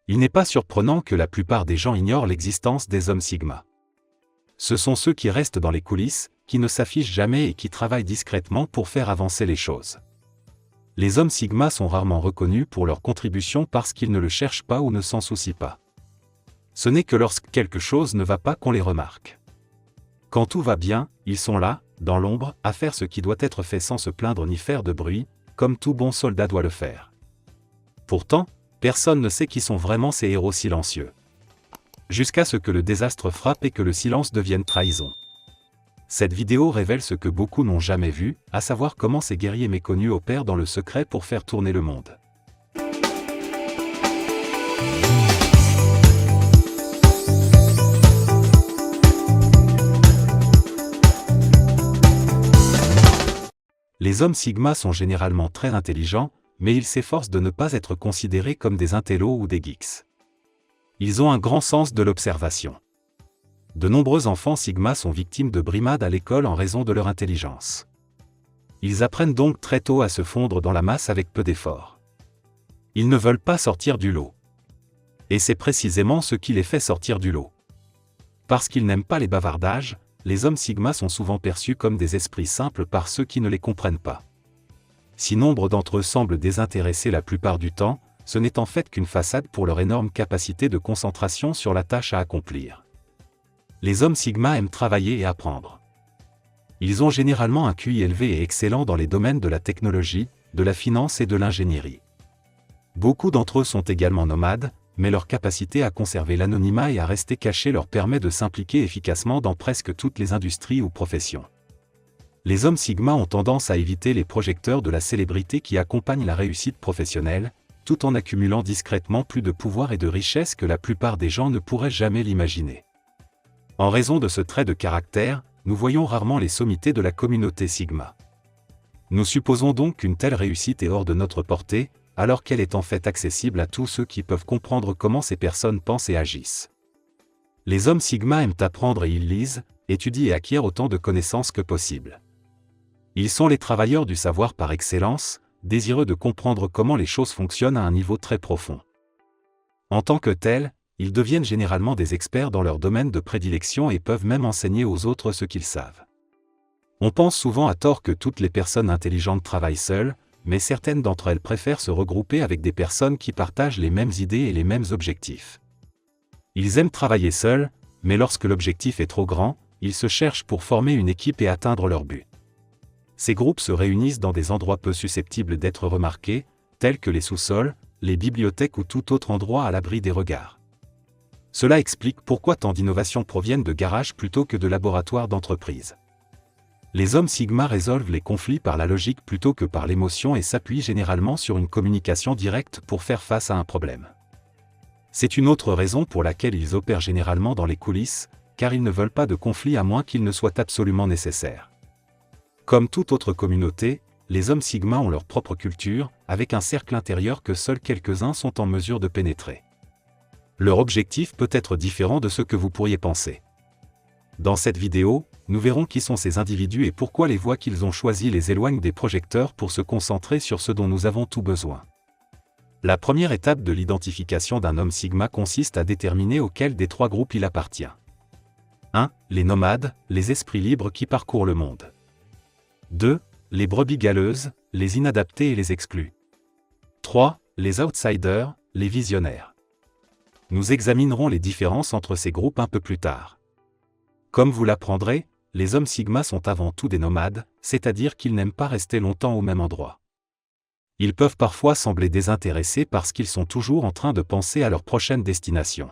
Il n'est pas surprenant que la plupart des gens ignorent l'existence des hommes Sigma. Ce sont ceux qui restent dans les coulisses, qui ne s'affichent jamais et qui travaillent discrètement pour faire avancer les choses. Les hommes Sigma sont rarement reconnus pour leur contribution parce qu'ils ne le cherchent pas ou ne s'en soucient pas. Ce n'est que lorsque quelque chose ne va pas qu'on les remarque. Quand tout va bien, ils sont là, dans l'ombre, à faire ce qui doit être fait sans se plaindre ni faire de bruit, comme tout bon soldat doit le faire. Pourtant, personne ne sait qui sont vraiment ces héros silencieux. Jusqu'à ce que le désastre frappe et que le silence devienne trahison. Cette vidéo révèle ce que beaucoup n'ont jamais vu, à savoir comment ces guerriers méconnus opèrent dans le secret pour faire tourner le monde. Les hommes Sigma sont généralement très intelligents, mais ils s'efforcent de ne pas être considérés comme des intellos ou des geeks. Ils ont un grand sens de l'observation. De nombreux enfants Sigma sont victimes de brimades à l'école en raison de leur intelligence. Ils apprennent donc très tôt à se fondre dans la masse avec peu d'efforts. Ils ne veulent pas sortir du lot. Et c'est précisément ce qui les fait sortir du lot. Parce qu'ils n'aiment pas les bavardages, les hommes Sigma sont souvent perçus comme des esprits simples par ceux qui ne les comprennent pas. Si nombre d'entre eux semblent désintéressés la plupart du temps, ce n'est en fait qu'une façade pour leur énorme capacité de concentration sur la tâche à accomplir. Les hommes Sigma aiment travailler et apprendre. Ils ont généralement un QI élevé et excellent dans les domaines de la technologie, de la finance et de l'ingénierie. Beaucoup d'entre eux sont également nomades, mais leur capacité à conserver l'anonymat et à rester cachés leur permet de s'impliquer efficacement dans presque toutes les industries ou professions. Les hommes Sigma ont tendance à éviter les projecteurs de la célébrité qui accompagnent la réussite professionnelle, tout en accumulant discrètement plus de pouvoir et de richesse que la plupart des gens ne pourraient jamais l'imaginer. En raison de ce trait de caractère, nous voyons rarement les sommités de la communauté Sigma. Nous supposons donc qu'une telle réussite est hors de notre portée, alors qu'elle est en fait accessible à tous ceux qui peuvent comprendre comment ces personnes pensent et agissent. Les hommes Sigma aiment apprendre et ils lisent, étudient et acquièrent autant de connaissances que possible. Ils sont les travailleurs du savoir par excellence, désireux de comprendre comment les choses fonctionnent à un niveau très profond. En tant que tels, ils deviennent généralement des experts dans leur domaine de prédilection et peuvent même enseigner aux autres ce qu'ils savent. On pense souvent à tort que toutes les personnes intelligentes travaillent seules, mais certaines d'entre elles préfèrent se regrouper avec des personnes qui partagent les mêmes idées et les mêmes objectifs. Ils aiment travailler seuls, mais lorsque l'objectif est trop grand, ils se cherchent pour former une équipe et atteindre leur but. Ces groupes se réunissent dans des endroits peu susceptibles d'être remarqués, tels que les sous-sols, les bibliothèques ou tout autre endroit à l'abri des regards. Cela explique pourquoi tant d'innovations proviennent de garages plutôt que de laboratoires d'entreprise. Les hommes Sigma résolvent les conflits par la logique plutôt que par l'émotion et s'appuient généralement sur une communication directe pour faire face à un problème. C'est une autre raison pour laquelle ils opèrent généralement dans les coulisses, car ils ne veulent pas de conflit à moins qu'il ne soit absolument nécessaire. Comme toute autre communauté, les hommes Sigma ont leur propre culture, avec un cercle intérieur que seuls quelques-uns sont en mesure de pénétrer. Leur objectif peut être différent de ce que vous pourriez penser. Dans cette vidéo, nous verrons qui sont ces individus et pourquoi les voies qu'ils ont choisies les éloignent des projecteurs pour se concentrer sur ce dont nous avons tout besoin. La première étape de l'identification d'un homme Sigma consiste à déterminer auquel des trois groupes il appartient. 1. Les nomades, les esprits libres qui parcourent le monde. 2. Les brebis galeuses, les inadaptés et les exclus. 3. Les outsiders, les visionnaires. Nous examinerons les différences entre ces groupes un peu plus tard. Comme vous l'apprendrez, les hommes Sigma sont avant tout des nomades, c'est-à-dire qu'ils n'aiment pas rester longtemps au même endroit. Ils peuvent parfois sembler désintéressés parce qu'ils sont toujours en train de penser à leur prochaine destination.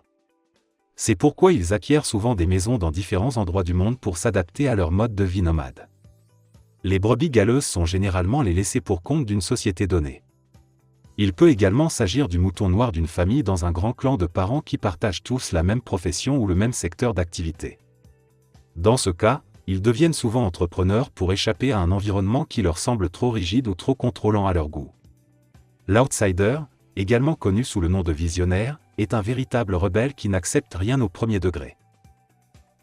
C'est pourquoi ils acquièrent souvent des maisons dans différents endroits du monde pour s'adapter à leur mode de vie nomade. Les brebis galeuses sont généralement les laissés pour compte d'une société donnée. Il peut également s'agir du mouton noir d'une famille dans un grand clan de parents qui partagent tous la même profession ou le même secteur d'activité. Dans ce cas, ils deviennent souvent entrepreneurs pour échapper à un environnement qui leur semble trop rigide ou trop contrôlant à leur goût. L'outsider, également connu sous le nom de visionnaire, est un véritable rebelle qui n'accepte rien au premier degré.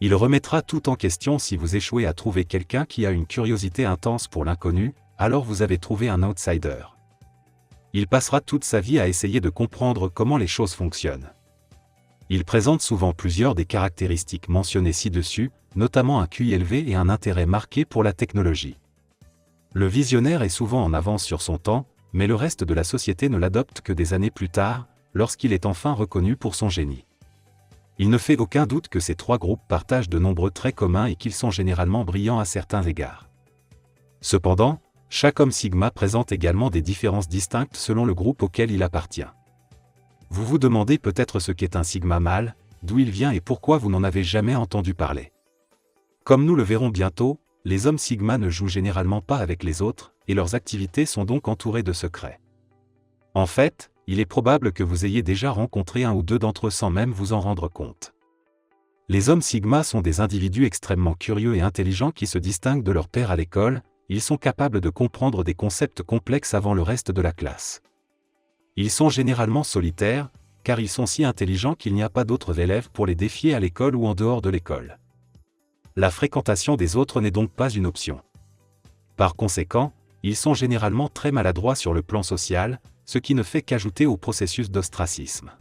Il remettra tout en question si vous échouez à trouver quelqu'un qui a une curiosité intense pour l'inconnu, alors vous avez trouvé un outsider. Il passera toute sa vie à essayer de comprendre comment les choses fonctionnent. Il présente souvent plusieurs des caractéristiques mentionnées ci-dessus, notamment un QI élevé et un intérêt marqué pour la technologie. Le visionnaire est souvent en avance sur son temps, mais le reste de la société ne l'adopte que des années plus tard, lorsqu'il est enfin reconnu pour son génie. Il ne fait aucun doute que ces trois groupes partagent de nombreux traits communs et qu'ils sont généralement brillants à certains égards. Cependant, chaque homme sigma présente également des différences distinctes selon le groupe auquel il appartient. Vous vous demandez peut-être ce qu'est un sigma mâle, d'où il vient et pourquoi vous n'en avez jamais entendu parler. Comme nous le verrons bientôt, les hommes sigma ne jouent généralement pas avec les autres, et leurs activités sont donc entourées de secrets. En fait, il est probable que vous ayez déjà rencontré un ou deux d'entre eux sans même vous en rendre compte. Les hommes sigma sont des individus extrêmement curieux et intelligents qui se distinguent de leurs pairs à l'école, ils sont capables de comprendre des concepts complexes avant le reste de la classe. Ils sont généralement solitaires, car ils sont si intelligents qu'il n'y a pas d'autres élèves pour les défier à l'école ou en dehors de l'école. La fréquentation des autres n'est donc pas une option. Par conséquent, ils sont généralement très maladroits sur le plan social, ce qui ne fait qu'ajouter au processus d'ostracisme.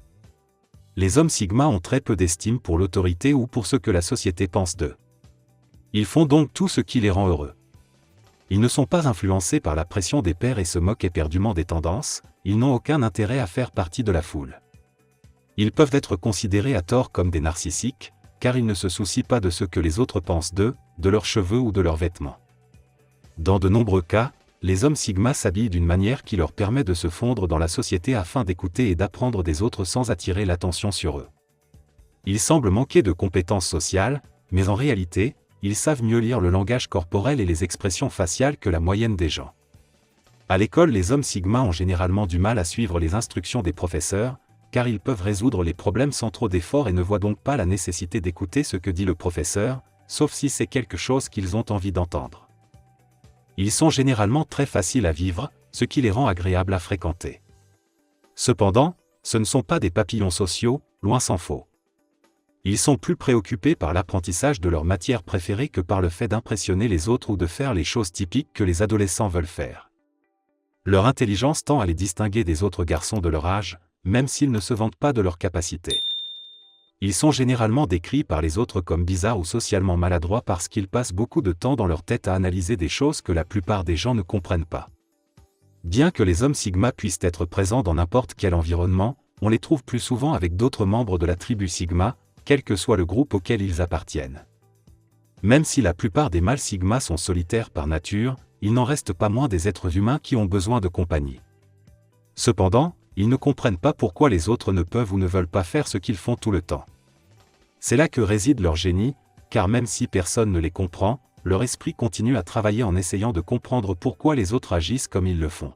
Les hommes sigma ont très peu d'estime pour l'autorité ou pour ce que la société pense d'eux. Ils font donc tout ce qui les rend heureux. Ils ne sont pas influencés par la pression des pairs et se moquent éperdument des tendances, ils n'ont aucun intérêt à faire partie de la foule. Ils peuvent être considérés à tort comme des narcissiques, car ils ne se soucient pas de ce que les autres pensent d'eux, de leurs cheveux ou de leurs vêtements. Dans de nombreux cas, les hommes sigma s'habillent d'une manière qui leur permet de se fondre dans la société afin d'écouter et d'apprendre des autres sans attirer l'attention sur eux. Ils semblent manquer de compétences sociales, mais en réalité, ils savent mieux lire le langage corporel et les expressions faciales que la moyenne des gens. À l'école, les hommes sigma ont généralement du mal à suivre les instructions des professeurs, car ils peuvent résoudre les problèmes sans trop d'efforts et ne voient donc pas la nécessité d'écouter ce que dit le professeur, sauf si c'est quelque chose qu'ils ont envie d'entendre. Ils sont généralement très faciles à vivre, ce qui les rend agréables à fréquenter. Cependant, ce ne sont pas des papillons sociaux, loin s'en faut. Ils sont plus préoccupés par l'apprentissage de leur matière préférée que par le fait d'impressionner les autres ou de faire les choses typiques que les adolescents veulent faire. Leur intelligence tend à les distinguer des autres garçons de leur âge, même s'ils ne se vantent pas de leurs capacités. Ils sont généralement décrits par les autres comme bizarres ou socialement maladroits parce qu'ils passent beaucoup de temps dans leur tête à analyser des choses que la plupart des gens ne comprennent pas. Bien que les hommes sigma puissent être présents dans n'importe quel environnement, on les trouve plus souvent avec d'autres membres de la tribu sigma, quel que soit le groupe auquel ils appartiennent. Même si la plupart des mâles sigma sont solitaires par nature, il n'en reste pas moins des êtres humains qui ont besoin de compagnie. Cependant, ils ne comprennent pas pourquoi les autres ne peuvent ou ne veulent pas faire ce qu'ils font tout le temps. C'est là que réside leur génie, car même si personne ne les comprend, leur esprit continue à travailler en essayant de comprendre pourquoi les autres agissent comme ils le font.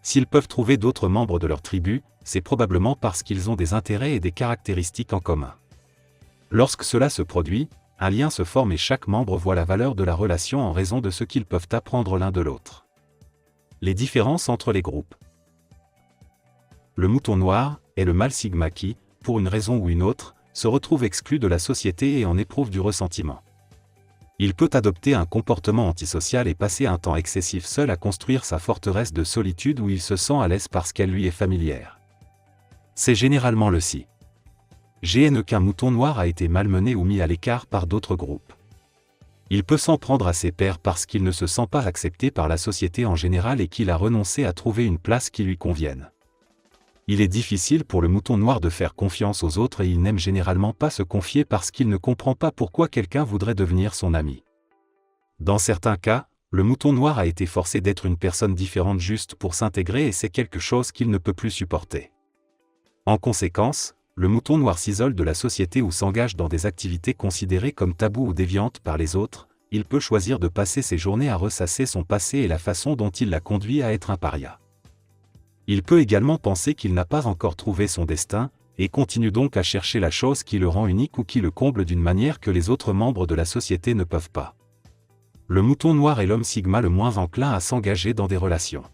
S'ils peuvent trouver d'autres membres de leur tribu, c'est probablement parce qu'ils ont des intérêts et des caractéristiques en commun. Lorsque cela se produit, un lien se forme et chaque membre voit la valeur de la relation en raison de ce qu'ils peuvent apprendre l'un de l'autre. Les différences entre les groupes. Le mouton noir est le mâle sigma qui, pour une raison ou une autre, se retrouve exclu de la société et en éprouve du ressentiment. Il peut adopter un comportement antisocial et passer un temps excessif seul à construire sa forteresse de solitude où il se sent à l'aise parce qu'elle lui est familière. C'est généralement le signe qu'un mouton noir a été malmené ou mis à l'écart par d'autres groupes. Il peut s'en prendre à ses pairs parce qu'il ne se sent pas accepté par la société en général et qu'il a renoncé à trouver une place qui lui convienne. Il est difficile pour le mouton noir de faire confiance aux autres et il n'aime généralement pas se confier parce qu'il ne comprend pas pourquoi quelqu'un voudrait devenir son ami. Dans certains cas, le mouton noir a été forcé d'être une personne différente juste pour s'intégrer et c'est quelque chose qu'il ne peut plus supporter. En conséquence, le mouton noir s'isole de la société ou s'engage dans des activités considérées comme tabous ou déviantes par les autres, il peut choisir de passer ses journées à ressasser son passé et la façon dont il l'a conduit à être un paria. Il peut également penser qu'il n'a pas encore trouvé son destin, et continue donc à chercher la chose qui le rend unique ou qui le comble d'une manière que les autres membres de la société ne peuvent pas. Le mouton noir est l'homme sigma le moins enclin à s'engager dans des relations.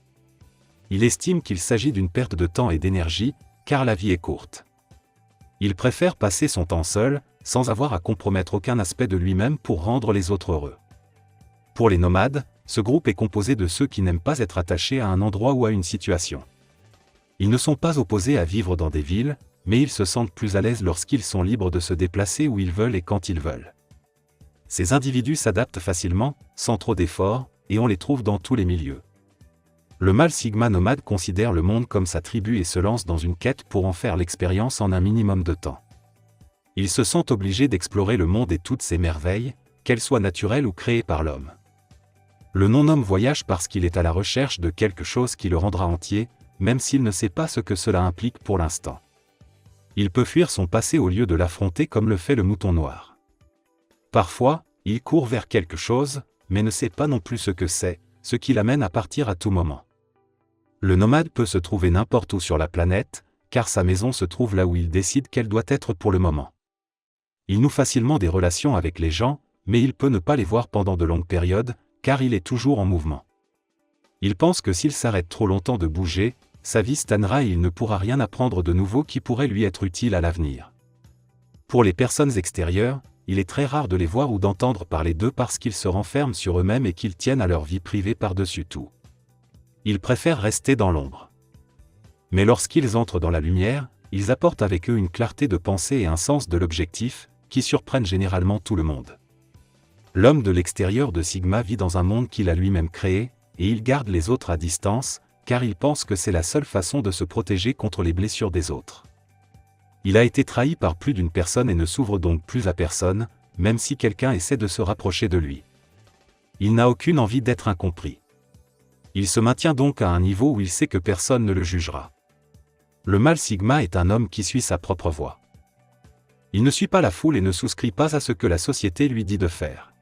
Il estime qu'il s'agit d'une perte de temps et d'énergie, car la vie est courte. Il préfère passer son temps seul, sans avoir à compromettre aucun aspect de lui-même pour rendre les autres heureux. Pour les nomades, ce groupe est composé de ceux qui n'aiment pas être attachés à un endroit ou à une situation. Ils ne sont pas opposés à vivre dans des villes, mais ils se sentent plus à l'aise lorsqu'ils sont libres de se déplacer où ils veulent et quand ils veulent. Ces individus s'adaptent facilement, sans trop d'efforts, et on les trouve dans tous les milieux. Le mâle sigma nomade considère le monde comme sa tribu et se lance dans une quête pour en faire l'expérience en un minimum de temps. Ils se sentent obligés d'explorer le monde et toutes ses merveilles, qu'elles soient naturelles ou créées par l'homme. Le non-homme voyage parce qu'il est à la recherche de quelque chose qui le rendra entier, même s'il ne sait pas ce que cela implique pour l'instant. Il peut fuir son passé au lieu de l'affronter comme le fait le mouton noir. Parfois, il court vers quelque chose, mais ne sait pas non plus ce que c'est, ce qui l'amène à partir à tout moment. Le nomade peut se trouver n'importe où sur la planète, car sa maison se trouve là où il décide qu'elle doit être pour le moment. Il noue facilement des relations avec les gens, mais il peut ne pas les voir pendant de longues périodes, car il est toujours en mouvement. Il pense que s'il s'arrête trop longtemps de bouger, sa vie stagnera et il ne pourra rien apprendre de nouveau qui pourrait lui être utile à l'avenir. Pour les personnes extérieures, il est très rare de les voir ou d'entendre parler d'eux parce qu'ils se renferment sur eux-mêmes et qu'ils tiennent à leur vie privée par-dessus tout. Ils préfèrent rester dans l'ombre. Mais lorsqu'ils entrent dans la lumière, ils apportent avec eux une clarté de pensée et un sens de l'objectif, qui surprennent généralement tout le monde. L'homme de l'extérieur de Sigma vit dans un monde qu'il a lui-même créé, et il garde les autres à distance, car il pense que c'est la seule façon de se protéger contre les blessures des autres. Il a été trahi par plus d'une personne et ne s'ouvre donc plus à personne, même si quelqu'un essaie de se rapprocher de lui. Il n'a aucune envie d'être incompris. Il se maintient donc à un niveau où il sait que personne ne le jugera. Le mâle sigma est un homme qui suit sa propre voie. Il ne suit pas la foule et ne souscrit pas à ce que la société lui dit de faire.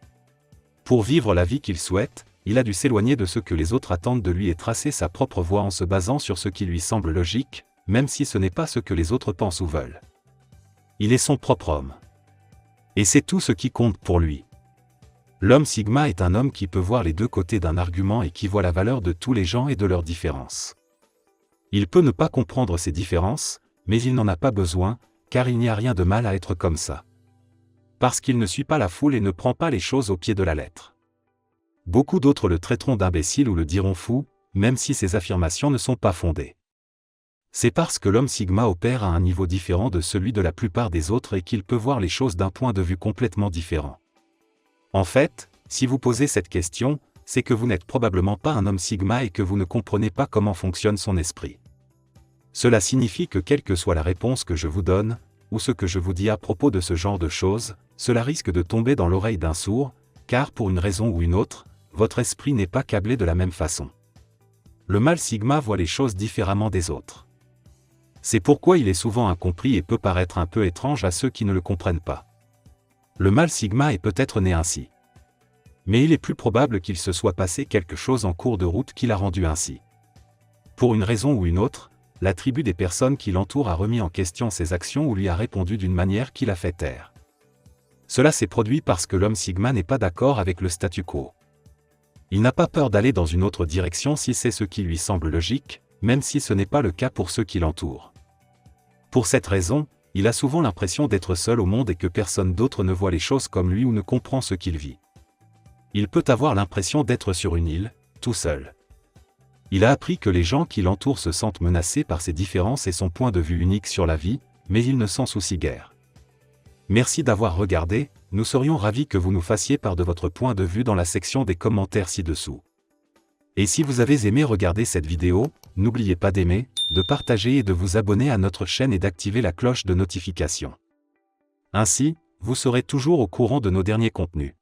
Pour vivre la vie qu'il souhaite, il a dû s'éloigner de ce que les autres attendent de lui et tracer sa propre voie en se basant sur ce qui lui semble logique, même si ce n'est pas ce que les autres pensent ou veulent. Il est son propre homme. Et c'est tout ce qui compte pour lui. L'homme sigma est un homme qui peut voir les deux côtés d'un argument et qui voit la valeur de tous les gens et de leurs différences. Il peut ne pas comprendre ces différences, mais il n'en a pas besoin, car il n'y a rien de mal à être comme ça. Parce qu'il ne suit pas la foule et ne prend pas les choses au pied de la lettre. Beaucoup d'autres le traiteront d'imbécile ou le diront fou, même si ces affirmations ne sont pas fondées. C'est parce que l'homme sigma opère à un niveau différent de celui de la plupart des autres et qu'il peut voir les choses d'un point de vue complètement différent. En fait, si vous posez cette question, c'est que vous n'êtes probablement pas un homme sigma et que vous ne comprenez pas comment fonctionne son esprit. Cela signifie que quelle que soit la réponse que je vous donne, ou ce que je vous dis à propos de ce genre de choses, cela risque de tomber dans l'oreille d'un sourd, car pour une raison ou une autre, votre esprit n'est pas câblé de la même façon. Le mâle sigma voit les choses différemment des autres. C'est pourquoi il est souvent incompris et peut paraître un peu étrange à ceux qui ne le comprennent pas. Le mâle sigma est peut-être né ainsi. Mais il est plus probable qu'il se soit passé quelque chose en cours de route qui l'a rendu ainsi. Pour une raison ou une autre, la tribu des personnes qui l'entourent a remis en question ses actions ou lui a répondu d'une manière qui l'a fait taire. Cela s'est produit parce que l'homme sigma n'est pas d'accord avec le statu quo. Il n'a pas peur d'aller dans une autre direction si c'est ce qui lui semble logique, même si ce n'est pas le cas pour ceux qui l'entourent. Pour cette raison, il a souvent l'impression d'être seul au monde et que personne d'autre ne voit les choses comme lui ou ne comprend ce qu'il vit. Il peut avoir l'impression d'être sur une île, tout seul. Il a appris que les gens qui l'entourent se sentent menacés par ses différences et son point de vue unique sur la vie, mais il ne s'en soucie guère. Merci d'avoir regardé, nous serions ravis que vous nous fassiez part de votre point de vue dans la section des commentaires ci-dessous. Et si vous avez aimé regarder cette vidéo, n'oubliez pas d'aimer, de partager et de vous abonner à notre chaîne et d'activer la cloche de notification. Ainsi, vous serez toujours au courant de nos derniers contenus.